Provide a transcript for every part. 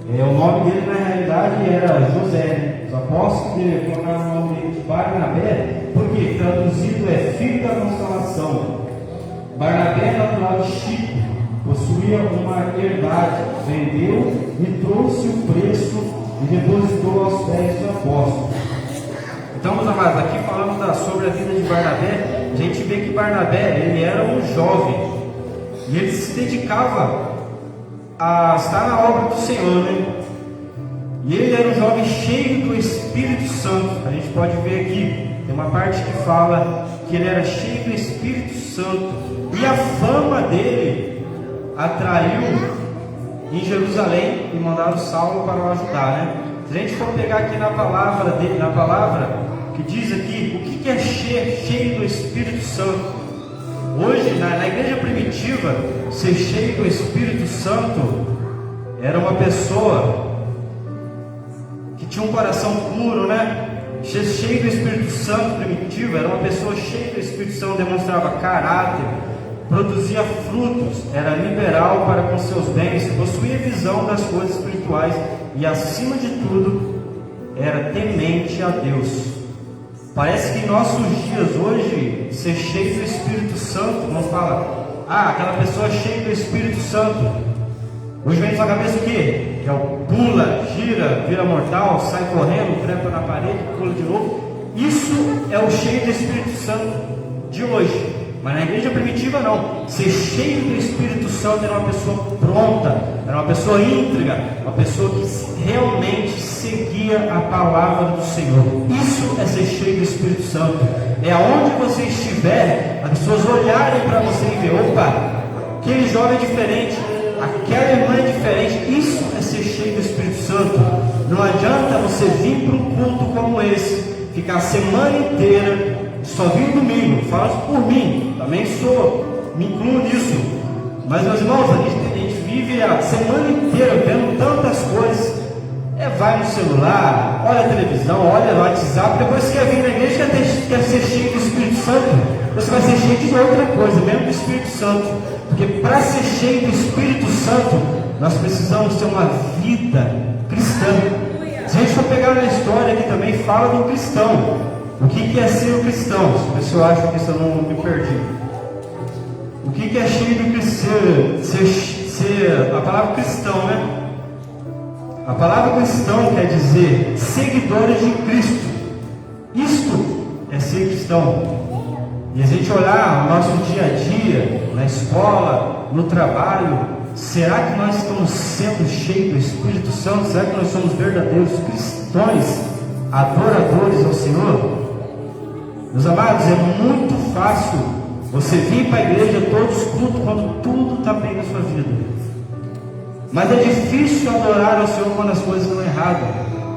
O nome dele na realidade era José. Os apóstolos dele colocaram o nome dele de Barnabé, porque traduzido é filho da consolação. Barnabé, natural de Chipre, possuía uma herdade, vendeu e trouxe o preço e depositou aos pés dos apóstolos. Então, meus amados, aqui falando sobre a vida de Barnabé, a gente vê que Barnabé, ele era um jovem e ele se dedicava a estar na obra do Senhor, né? E ele era um jovem cheio do Espírito Santo. A gente pode ver aqui, tem uma parte que fala que ele era cheio do Espírito Santo, e a fama dele atraiu em Jerusalém e mandaram Saulo para o ajudar, né? Se a gente for pegar aqui na palavra dele, na palavra que diz aqui, o que é cheio do Espírito Santo? Hoje, na igreja primitiva, ser cheio do Espírito Santo era uma pessoa que tinha um coração puro, né? Ser cheio do Espírito Santo primitivo era uma pessoa cheia do Espírito Santo, demonstrava caráter, produzia frutos, era liberal para com seus bens, possuía visão das coisas espirituais e, acima de tudo, era temente a Deus. Parece que em nossos dias hoje, ser cheio do Espírito Santo, vamos falar, aquela pessoa cheia do Espírito Santo, hoje vem na sua cabeça o quê? Que é o pula, gira, vira mortal, sai correndo, trepa na parede, pula de novo. Isso é o cheio do Espírito Santo de hoje. Mas na igreja primitiva não. Ser cheio do Espírito Santo era uma pessoa pronta, era uma pessoa íntegra, uma pessoa que realmente seguia a palavra do Senhor. Isso é ser cheio do Espírito Santo. É aonde você estiver, as pessoas olharem para você e ver, opa, aquele jovem é diferente, aquela irmã é diferente. Isso é ser cheio do Espírito Santo. Não adianta você vir para um culto como esse, ficar a semana inteira, só vir domingo. Falo por mim, também me incluo nisso. Mas, meus irmãos, a gente vive a semana inteira vendo tantas coisas. Vai no celular, olha a televisão, olha o WhatsApp. Depois você quer vir na igreja, quer ser cheio do Espírito Santo, você vai ser cheio de outra coisa, mesmo do Espírito Santo. Porque para ser cheio do Espírito Santo, nós precisamos ter uma vida cristã. Se a gente for pegar na história aqui também, fala do cristão. O que é ser um cristão? Ver se eu acho que isso eu não me perdi. O que é cheio do ser a palavra cristão, né? A palavra cristão quer dizer seguidores de Cristo. Isto é ser cristão. E a gente olhar o nosso dia a dia, na escola, no trabalho, será que nós estamos sendo cheios do Espírito Santo? Será que nós somos verdadeiros cristãos, adoradores ao Senhor? Meus amados, é muito fácil você vir para a igreja todos os cultos quando tudo está bem na sua vida. Mas é difícil adorar ao Senhor quando as coisas estão erradas.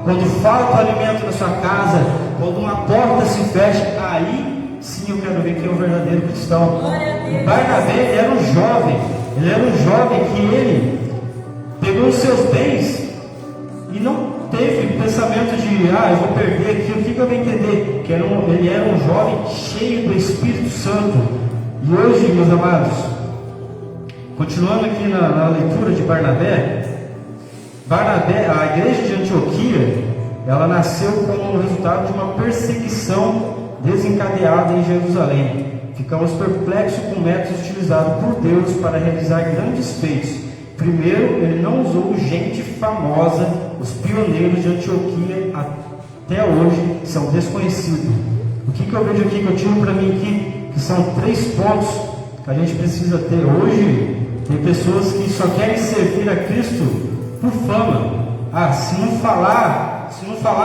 Quando falta alimento na sua casa, quando uma porta se fecha, aí sim eu quero ver quem é o verdadeiro cristão. E Barnabé era um jovem, ele era um jovem que ele pegou os seus bens e não teve pensamento de, eu vou perder aqui. O que eu vou entender? Que ele era um jovem cheio do Espírito Santo. E hoje, meus amados, continuando aqui na leitura de Barnabé, a igreja de Antioquia, ela nasceu como resultado de uma perseguição desencadeada em Jerusalém. Ficamos perplexos com métodos utilizados por Deus para realizar grandes feitos. Primeiro, ele não usou gente famosa. Os pioneiros de Antioquia até hoje são desconhecidos. O que eu vejo aqui, que eu tiro para mim aqui, que são 3 pontos que a gente precisa ter hoje. Tem pessoas que só querem servir a Cristo por fama. Se não falar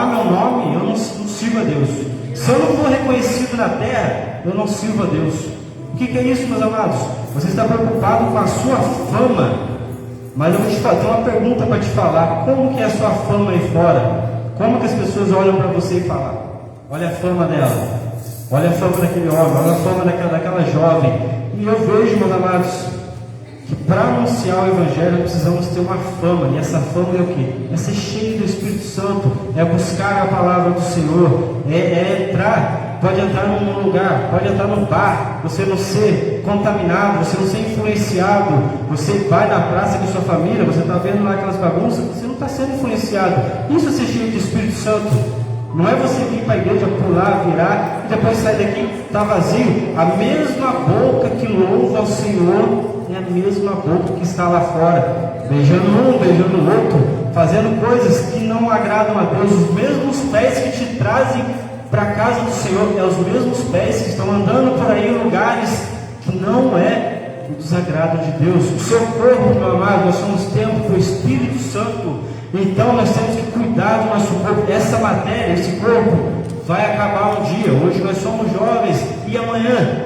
meu nome, eu não sirvo a Deus. Se eu não for reconhecido na terra, eu não sirvo a Deus. O que é isso, meus amados? Você está preocupado com a sua fama. Mas eu vou te fazer uma pergunta para te falar. Como que é a sua fama aí fora? Como que as pessoas olham para você e falam? Olha a fama dela, olha a fama daquele homem, olha a fama daquela jovem. E eu vejo, meus amados, que para anunciar o Evangelho precisamos ter uma fama. E essa fama é o quê? É ser cheio do Espírito Santo, é buscar a palavra do Senhor, é entrar pode entrar num lugar, pode entrar num bar, você não ser contaminado, você não ser influenciado, você vai na praça com sua família, você está vendo lá aquelas bagunças, você não está sendo influenciado. Isso é ser cheio do Espírito Santo. Não é você vir para a igreja, pular, virar e depois sair daqui, está vazio. A mesma boca que louva ao Senhor é a mesma boca que está lá fora, beijando um, beijando o outro, fazendo coisas que não agradam a Deus. Os mesmos pés que te trazem para a casa do Senhor, é os mesmos pés que estão andando por aí em lugares que não é o desagrado de Deus. O seu corpo, meu amado, nós somos templo do Espírito Santo. Então nós temos que cuidar do nosso corpo. Essa matéria, esse corpo vai acabar um dia. Hoje nós somos jovens e amanhã.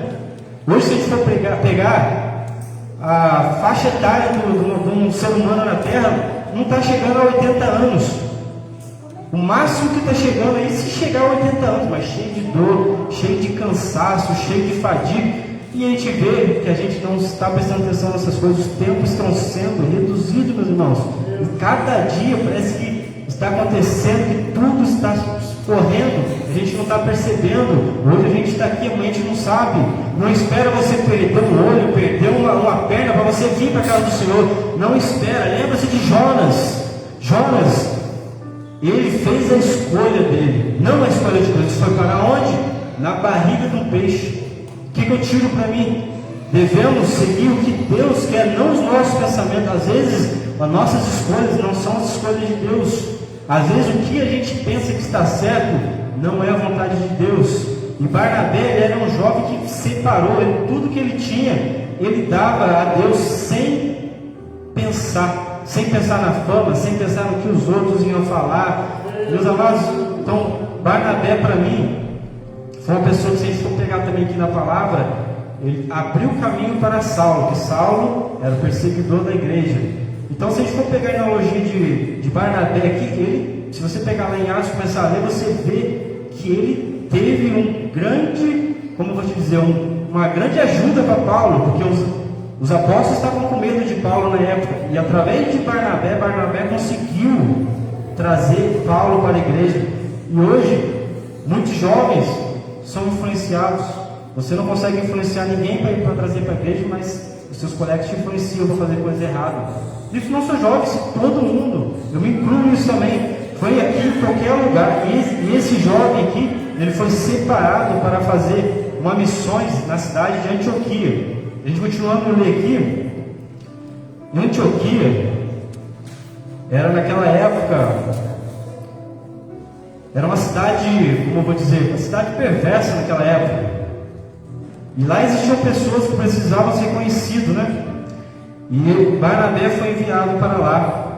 Hoje, se a gente for pegar a faixa etária de um ser humano na Terra, não está chegando a 80 anos. O máximo que está chegando aí, se chegar a 80 anos, mas cheio de dor, cheio de cansaço, cheio de fadiga. E a gente vê que a gente não está prestando atenção nessas coisas. Os tempos estão sendo reduzidos, meus irmãos. E cada dia parece que está acontecendo, que tudo está correndo. A gente não está percebendo. Hoje a gente está aqui, amanhã a gente não sabe. Não espera você perder um olho, perder uma perna para você vir para a casa do Senhor. Não espera. Lembra-se de Jonas. Jonas, ele fez a escolha dele, não a escolha de Deus. Foi para onde? Na barriga de um peixe. O que eu tiro para mim? Devemos seguir o que Deus quer, não os nossos pensamentos. Às vezes, as nossas escolhas não são as escolhas de Deus. Às vezes, o que a gente pensa que está certo não é a vontade de Deus. E Barnabé, ele era um jovem que separou tudo que ele tinha, ele dava a Deus sem pensar na fama, sem pensar no que os outros iam falar. Meus amados, então, Barnabé para mim foi uma pessoa que, se a gente for pegar também aqui na palavra, ele abriu o caminho para Saulo, que Saulo era o perseguidor da igreja. Então, se a gente for pegar a analogia de Barnabé aqui, se você pegar lá em Atos e começar a ler, você vê que ele teve um grande, como eu vou te dizer, uma grande ajuda para Paulo, porque os apóstolos estavam com medo de Paulo na época, e através de Barnabé conseguiu trazer Paulo para a igreja. E hoje, muitos jovens são influenciados. Você não consegue influenciar ninguém para trazer para a igreja, mas os seus colegas te influenciam para fazer coisa errada. Isso não só jovens, todo mundo. Eu me incluo nisso também. Foi aqui em qualquer lugar. E esse jovem aqui, ele foi separado para fazer uma missões na cidade de Antioquia. A gente continuando a ler aqui. Em Antioquia, era naquela época, era uma cidade, como eu vou dizer, uma cidade perversa naquela época. E lá existiam pessoas que precisavam ser conhecidas, né? E Barnabé foi enviado para lá.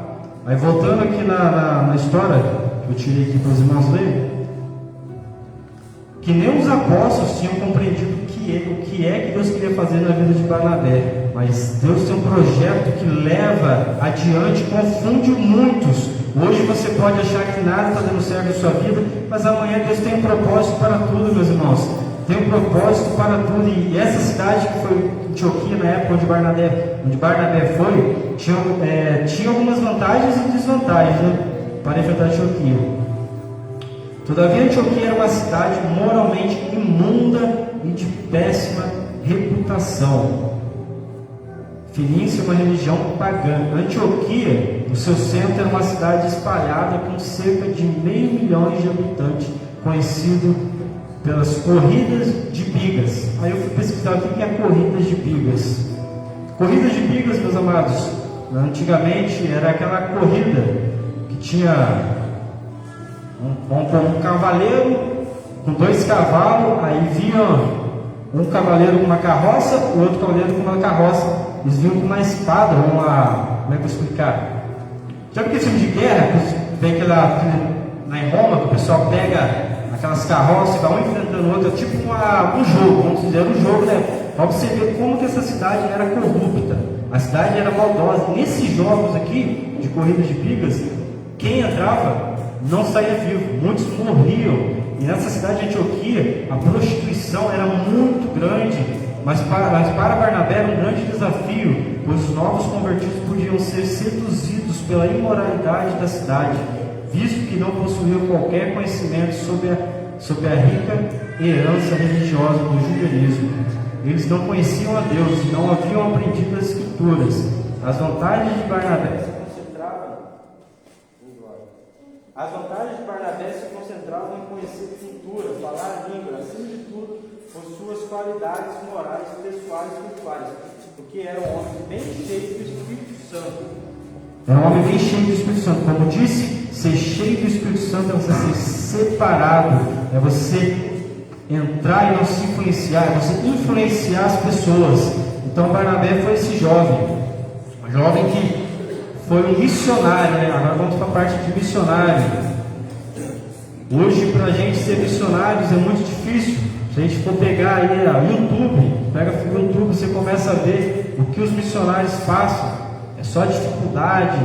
Aí voltando aqui na história, que eu tirei aqui para os irmãos lerem, que nem os apóstolos tinham compreendido o que é que Deus queria fazer na vida de Barnabé. Mas Deus tem um projeto que leva adiante, confunde muitos. Hoje você pode achar que nada está dando certo na sua vida, mas amanhã Deus tem um propósito para tudo, meus irmãos. Tem um propósito para tudo. E essa cidade que foi Antioquia, na época onde Barnabé foi, tinha algumas vantagens e desvantagens, né, para enfrentar Antioquia. Todavia, Antioquia era uma cidade moralmente imunda e de péssima reputação. Finícia é uma religião pagã. Antioquia, o seu centro, era uma cidade espalhada com cerca de 500 mil de habitantes, conhecido pelas corridas de bigas. Aí eu fui pesquisar o que é corridas de bigas. Corridas de bigas, meus amados, antigamente era aquela corrida que tinha um cavaleiro com 2 cavalos, aí vinha um cavaleiro com uma carroça, o outro cavaleiro com uma carroça. Eles vinham com uma espada, como é que eu vou explicar? Sabe aquele filme de guerra, que vem lá em Roma, que o pessoal pega aquelas carroças, vai um enfrentando o outro, é tipo um jogo, vamos dizer, um jogo, né? Para você ver como que essa cidade era corrupta, a cidade era maldosa. Nesses jogos aqui, de corridas de bigas, quem entrava não saía vivo, muitos morriam. E nessa cidade de Antioquia, a prostituição era muito grande, mas para Barnabé era um grande desafio, pois os novos convertidos podiam ser seduzidos pela imoralidade da cidade, visto que não possuíam qualquer conhecimento sobre a rica herança religiosa do judaísmo. Eles não conheciam a Deus, não haviam aprendido as Escrituras. As vantagens de Barnabé se concentravam em conhecer a Escritura, falar a língua, acima de tudo, por suas qualidades morais, pessoais e espirituais, porque era um homem bem cheio do Espírito Santo. Era um homem bem cheio do Espírito Santo. Como disse, ser cheio do Espírito Santo é você ser separado, é você entrar e não se influenciar, é você influenciar as pessoas. Então Barnabé foi esse jovem, um jovem que foi um missionário, né? Agora vamos para a parte de missionário. Hoje, para a gente ser missionários é muito difícil. Se a gente for pegar aí o YouTube, pega o YouTube, você começa a ver o que os missionários passam. É só dificuldade,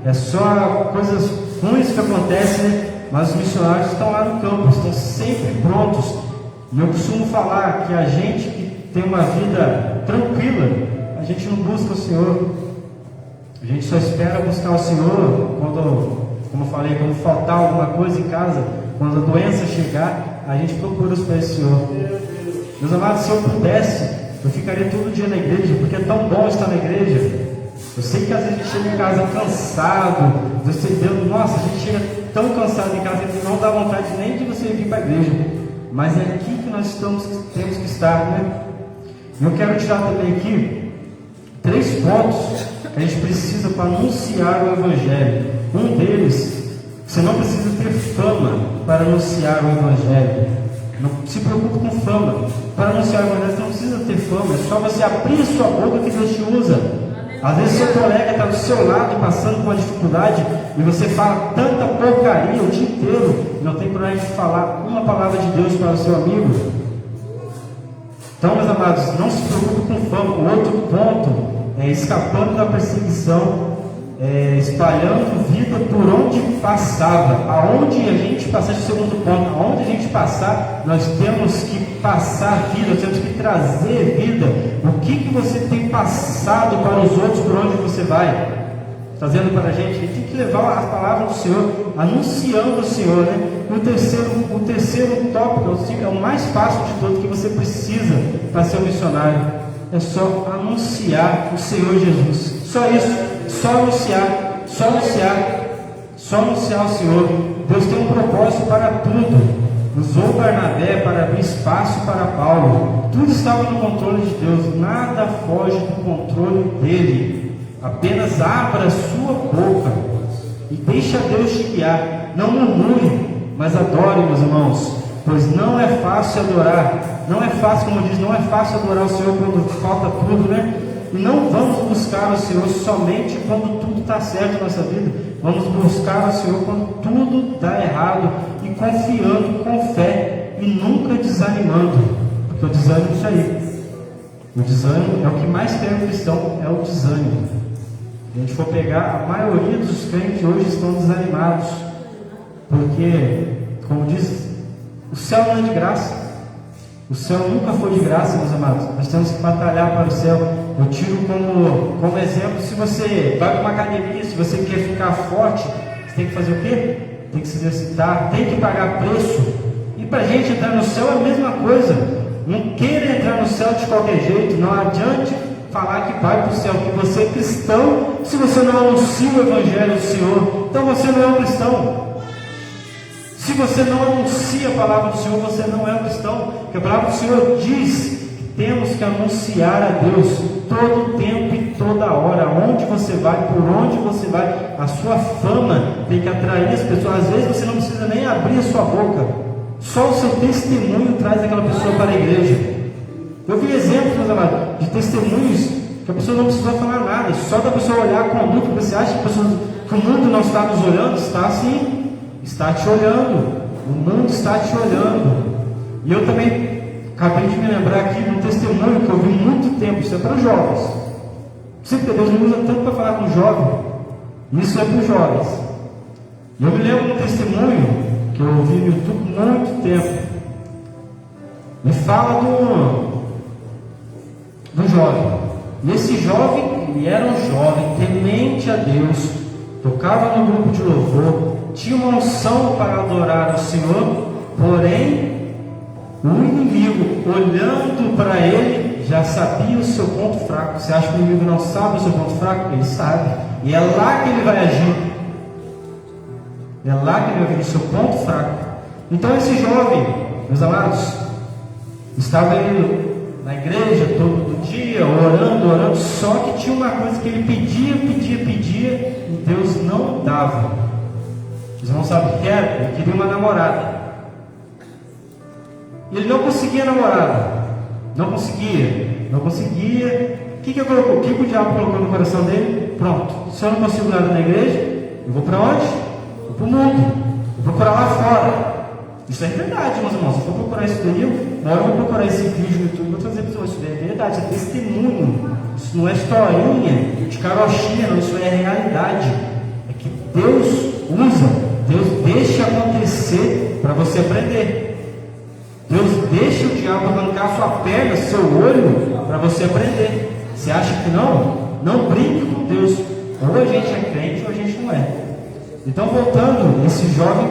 é só coisas ruins que acontecem, né? Mas os missionários estão lá no campo, estão sempre prontos. E eu costumo falar que a gente que tem uma vida tranquila, a gente não busca o Senhor. A gente só espera buscar o Senhor quando, como eu falei, quando faltar alguma coisa em casa, quando a doença chegar, a gente procura os pés do Senhor. Meus amados, se eu pudesse, eu ficaria todo dia na igreja, porque é tão bom estar na igreja. Eu sei que às vezes a gente chega em casa cansado, você vê, nossa, a gente chega tão cansado em casa que não dá vontade nem de você vir para a igreja. Mas é aqui que nós temos que estar, né? Eu quero tirar também aqui 3 pontos que a gente precisa para anunciar o Evangelho. Um deles, você não precisa ter fama para anunciar o Evangelho. Não se preocupe com fama. Para anunciar o Evangelho você não precisa ter fama, é só você abrir sua boca que Deus te usa. Às vezes seu colega está do seu lado passando por uma dificuldade e você fala tanta porcaria o dia inteiro e não tem coragem de falar uma palavra de Deus para o seu amigo. Então, meus amados, não se preocupe com fama. O outro ponto é escapando da perseguição, espalhando vida por onde passava. Aonde a gente passar, esse segundo ponto, aonde a gente passar, nós temos que passar vida, nós temos que trazer vida. O que você tem passado para os outros por onde você vai? Trazendo para a gente tem que levar as palavras do Senhor, anunciando o Senhor, né? O terceiro tópico é o mais fácil de todos que você precisa para ser um missionário. É só anunciar o Senhor Jesus. Só isso. Só anunciar o Senhor. Deus tem um propósito para tudo. Usou Barnabé para abrir espaço para Paulo. Tudo estava no controle de Deus. Nada foge do controle dele. Apenas abra a sua boca e deixa Deus te guiar. Não murmure, mas adore, meus irmãos. Pois não é fácil adorar. Não é fácil, como diz, não é fácil adorar o Senhor quando falta tudo, né? E não vamos buscar o Senhor somente quando tudo está certo na nossa vida. Vamos buscar o Senhor quando tudo está errado e confiando com fé e nunca desanimando, porque o desânimo é isso aí. O desânimo é o que mais tem no cristão, é o desânimo. Se a gente for pegar, a maioria dos crentes hoje estão desanimados, porque, como diz, o céu não é de graça. O céu nunca foi de graça, meus amados. Nós temos que batalhar para o céu. Eu tiro como exemplo, se você vai para uma academia, se você quer ficar forte, você tem que fazer o quê? Tem que se exercitar, tem que pagar preço. E para a gente entrar no céu é a mesma coisa. Não queira entrar no céu de qualquer jeito. Não adiante falar que vai para o céu, que você é cristão, se você não anuncia o Evangelho do Senhor. Então você não é um cristão. Se você não anuncia a palavra do Senhor, você não é um cristão. Porque a palavra do Senhor diz que temos que anunciar a Deus todo tempo e toda hora. Onde você vai, por onde você vai, a sua fama tem que atrair as pessoas. Às vezes você não precisa nem abrir a sua boca. Só o seu testemunho traz aquela pessoa para a igreja. Eu vi exemplos, meus amados, de testemunhos que a pessoa não precisou falar nada. Só da pessoa olhar a conduta. Você acha que o mundo não está nos olhando? Está sim. Está te olhando, o mundo está te olhando. E eu também acabei de me lembrar aqui de um testemunho que eu vi muito tempo. Isso é para os jovens. Sempre Deus me usa tanto para falar com o jovem. Isso é para os jovens. E eu me lembro de um testemunho que eu ouvi no YouTube há muito tempo. Me fala do jovem. E esse jovem, ele era um jovem temente a Deus, tocava no grupo de louvor, tinha uma unção para adorar o Senhor, porém O inimigo, olhando para ele, já sabia o seu ponto fraco. Você acha que o inimigo não sabe o seu ponto fraco? Ele sabe. E é lá que ele vai agir. É lá que ele vai ver o seu ponto fraco. Então esse jovem, meus amados, estava indo na igreja todo dia, orando, só que tinha uma coisa que ele pedia, e Deus não dava. Vocês não sabem o que era? Ele queria uma namorada. E ele não conseguia namorada. Não conseguia. O que o diabo colocou no coração dele? Pronto. Se eu não consigo nada na igreja, eu vou para onde? Vou para o mundo. Vou procurar lá fora. Isso é verdade, meus irmãos. Se eu for procurar isso daí, uma hora eu vou procurar esse vídeo no YouTube e vou trazer para vocês. Isso é verdade, isso é testemunho. Isso não é historinha de carochinha, não. Isso é realidade. É que Deus usa, Deus deixa acontecer para você aprender. Deus deixa o diabo arrancar sua perna, seu olho, para você aprender. Você acha que não? Não brinque com Deus. Ou a gente é crente ou a gente não é. Então, voltando, esse jovem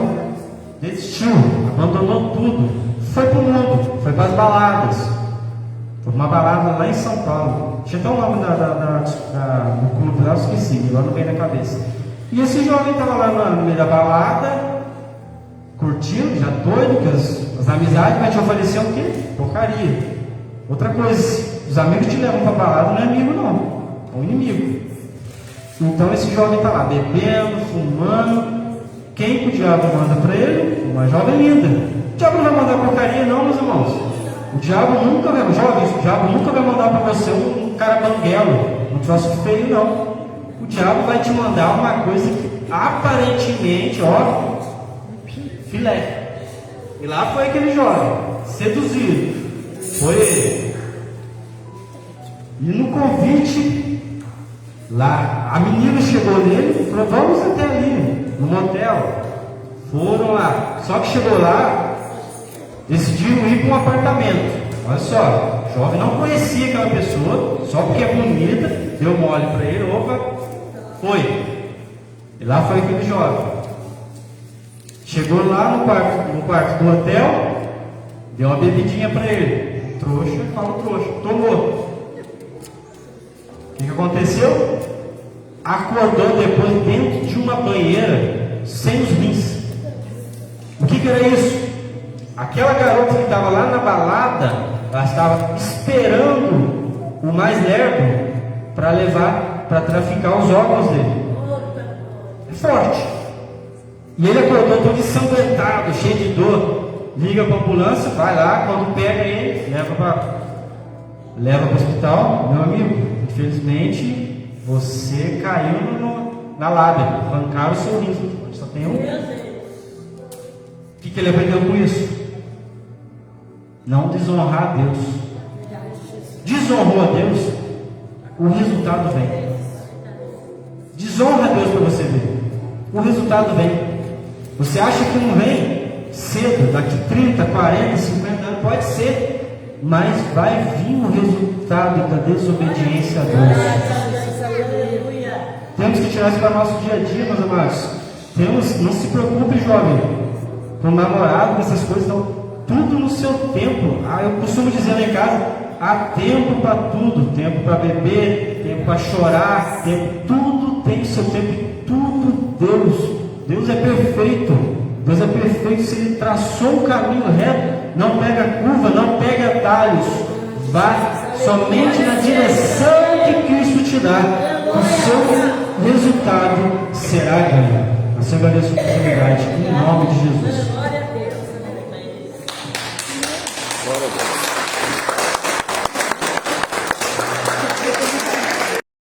desistiu, abandonou tudo, foi para o mundo, foi para as baladas. Foi uma balada lá em São Paulo. Tinha até o nome do clube lá, eu esqueci, agora não vem na cabeça. E esse jovem estava lá no meio da balada, curtindo, já doido, que as amizades vai te oferecer o quê? Porcaria. Outra coisa, os amigos te levam para balada, não é amigo não, é um inimigo. Então esse jovem está lá, bebendo, fumando. Quem que o diabo manda para ele? Uma jovem linda. O diabo não vai mandar porcaria não, meus irmãos. O diabo nunca vai mandar para você um cara banguelo, um troço feio não. O diabo vai te mandar uma coisa que aparentemente, ó, filé. E lá foi aquele jovem, seduzido. Foi ele. E no convite, lá, a menina chegou nele e falou: vamos até ali, no motel. Foram lá. Só que chegou lá, decidiram ir para um apartamento. Olha só, o jovem não conhecia aquela pessoa, só porque é bonita, deu mole para ele, opa, foi. E lá foi aquele jovem. Chegou lá no quarto do hotel, deu uma bebidinha para ele. Trouxa, fala trouxa, tomou. O que aconteceu? Acordou depois dentro de uma banheira sem os rins. O que era isso? Aquela garota que estava lá na balada, ela estava esperando o mais lerdo para levar, para traficar os órgãos dele. É forte. E ele acordou todo ensanguentado, cheio de dor. Liga para a ambulância, vai lá, quando pega ele, leva para o hospital. Meu amigo, infelizmente você caiu na lábia, arrancaram o seu rim, só tem um. O que ele aprendeu com isso? Não desonrar a Deus. Desonrou a Deus, o resultado vem. Desonra a Deus para você ver, o resultado vem. Você acha que não vem cedo, daqui 30, 40, 50 anos, pode ser, mas vai vir o resultado da desobediência a Deus. Temos que tirar isso para o nosso dia a dia, meus amados. Não se preocupe, jovem, com namorado, com essas coisas, não. Tudo no seu tempo. Eu costumo dizer lá em casa: há tempo para tudo, tempo para beber, tempo para chorar, tudo tem seu tempo, tudo Deus é perfeito. Deus é perfeito. Se Ele traçou um caminho reto, não pega curva, não pega atalhos, vá somente na direção que Cristo te dá. O seu resultado será ganho. Eu agradeço a oportunidade em nome de Jesus. Glória a Deus.